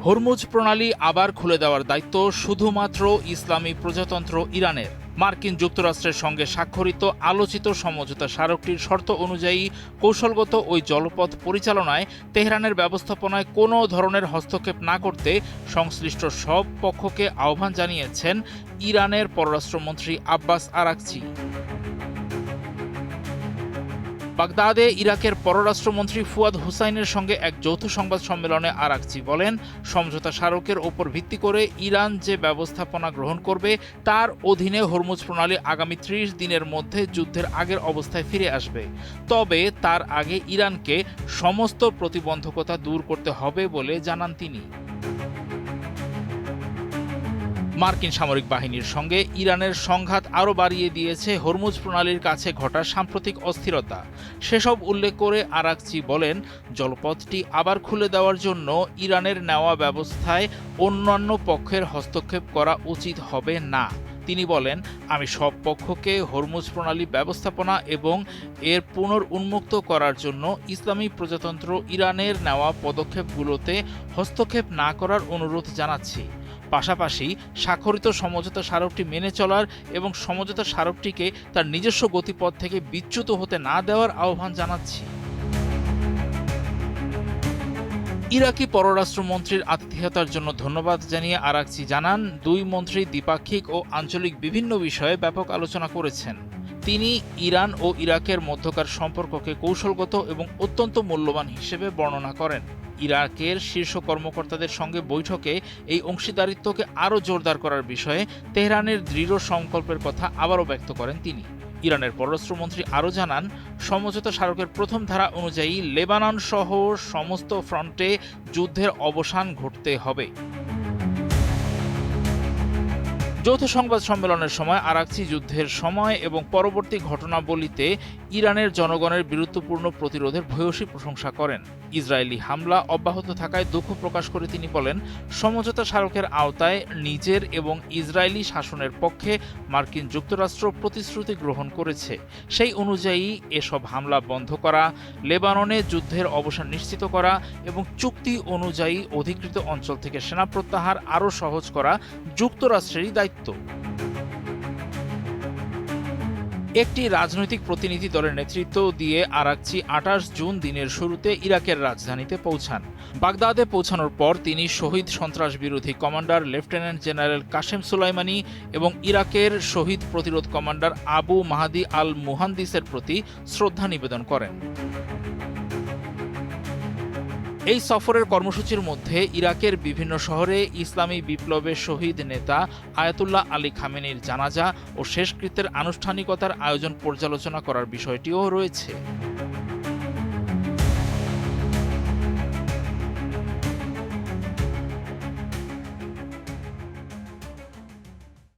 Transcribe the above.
Hormuz প্রণালী আবার খুলে দেওয়ার দায়িত্ব শুধুমাত্র ইসলামী প্রজাতন্ত্র ইরানের। মার্কিন যুক্তরাষ্ট্রের সঙ্গে স্বাক্ষরিত আলোচিত সমঝোতা স্মারকটির শর্ত অনুযায়ী কৌশলগত ওই জলপথ পরিচালনায় তেহরানের ব্যবস্থাপনায় কোনো ধরনের হস্তক্ষেপ না করতে সংশ্লিষ্ট সব পক্ষকে আহ্বান জানিয়েছেন ইরানের পররাষ্ট্রমন্ত্রী আব্বাস আরাকচি। বাগদাদে ইরাকের পররাষ্ট্রমন্ত্রী ফুয়াদ হুসাইনের সঙ্গে এক যৌথ সংবাদ সম্মেলনে আরাকচি বলেন, সমঝোতা স্মারকের ওপর ভিত্তি করে ইরান যে ব্যবস্থাপনা গ্রহণ করবে তার অধীনে হরমুজ প্রণালী আগামী ৩০ দিনের মধ্যে যুদ্ধের আগের অবস্থায় ফিরে আসবে। তবে তার আগে ইরানকে সমস্ত প্রতিবন্ধকতা দূর করতে হবে বলে জানান তিনি। মার্কিন সামরিক বাহিনীর সঙ্গে ইরানের সংঘাত আরও বাড়িয়ে দিয়েছে হরমুজ প্রণালীর কাছে ঘটা সাম্প্রতিক অস্থিরতা। সেসব উল্লেখ করে আরাকচি বলেন, জলপথটি আবার খুলে দেওয়ার জন্য ইরানের নেওয়া ব্যবস্থায় অন্যান্য পক্ষের হস্তক্ষেপ করা উচিত হবে না। তিনি বলেন, আমি সব পক্ষকে হরমুজ প্রণালী ব্যবস্থাপনা এবং এর পুনরুন্মুক্ত করার জন্য ইসলামী প্রজাতন্ত্র ইরানের নেওয়া পদক্ষেপগুলোতে হস্তক্ষেপ না করার অনুরোধ জানাচ্ছি। পাশাপাশি স্বাক্ষরিত সমঝোতা স্মারকটি মেনে চলার এবং সমঝোতা স্মারকটিকে তার নিজস্ব গতিপথ থেকে বিচ্যুত হতে না দেওয়ার আহ্বান জানাচ্ছি। ইরাকি পররাষ্ট্রমন্ত্রীর আতিথেয়তার জন্য ধন্যবাদ জানিয়ে আরাকচি জানান, দুই মন্ত্রী দ্বিপাক্ষিক ও আঞ্চলিক বিভিন্ন বিষয়ে ব্যাপক আলোচনা করেছেন। তিনি ইরান ও ইরাকের মধ্যকার সম্পর্ককে কৌশলগত এবং অত্যন্ত মূল্যবান হিসেবে বর্ণনা করেন। ইরাকের শীর্ষ কর্মকর্তাদের সঙ্গে বৈঠকে এই অংশীদারিত্বকে আরও জোরদার করার বিষয়ে তেহরানের দৃঢ় সংকল্পের কথা আবারও ব্যক্ত করেন তিনি। ইরানের পররাষ্ট্রমন্ত্রী আরও জানান, সমঝোতা স্মারকের প্রথম ধারা অনুযায়ী লেবানন সহ সমস্ত ফ্রন্টে যুদ্ধের অবসান ঘটতে হবে। যৌথ সংবাদ সম্মেলনের সময় আরাকচি যুদ্ধের সময় এবং পরবর্তী ঘটনাবলিতে ইরানের জনগণের বীরত্বপূর্ণ প্রতিরোধের ভূয়সী প্রশংসা করেন। ইসরায়েলি হামলা অব্যাহত থাকায় দুঃখ প্রকাশ করে তিনি বলেন, সমঝোতা স্মারকের আওতায় নিজের এবং ইসরায়েলি শাসনের পক্ষে মার্কিন যুক্তরাষ্ট্র প্রতিশ্রুতি গ্রহণ করেছে। সেই অনুযায়ী এসব হামলা বন্ধ করা, লেবাননে যুদ্ধের অবসান নিশ্চিত করা এবং চুক্তি অনুযায়ী অধিকৃত অঞ্চল থেকে সেনা প্রত্যাহার আরও সহজ করা যুক্তরাষ্ট্রেরই দায়িত্ব। একটি রাজনৈতিক প্রতিনিধি দলের নেতৃত্ব দিয়ে আরাকচি ২৮ জুন দিনের শুরুতে ইরাকের রাজধানীতে পৌঁছান। বাগদাদে পৌঁছানোর পর তিনি শহীদ সন্ত্রাস বিরোধী commander lieutenant general Qasem Soleimani এবং ইরাকের শহীদ প্রতিরোধ কমান্ডার আবু মাহাদি আল মুহান্দিসের প্রতি শ্রদ্ধা নিবেদন করেন। এই সফরের কর্মসূচির মধ্যে ইরাকের বিভিন্ন শহরে ইসলামী বিপ্লবের শহীদ নেতা আয়াতুল্লাহ আলী খামেনির জানাজা ও শেষকৃত্যের আনুষ্ঠানিকতার আয়োজন পর্যালোচনা করার বিষয়টিও রয়েছে।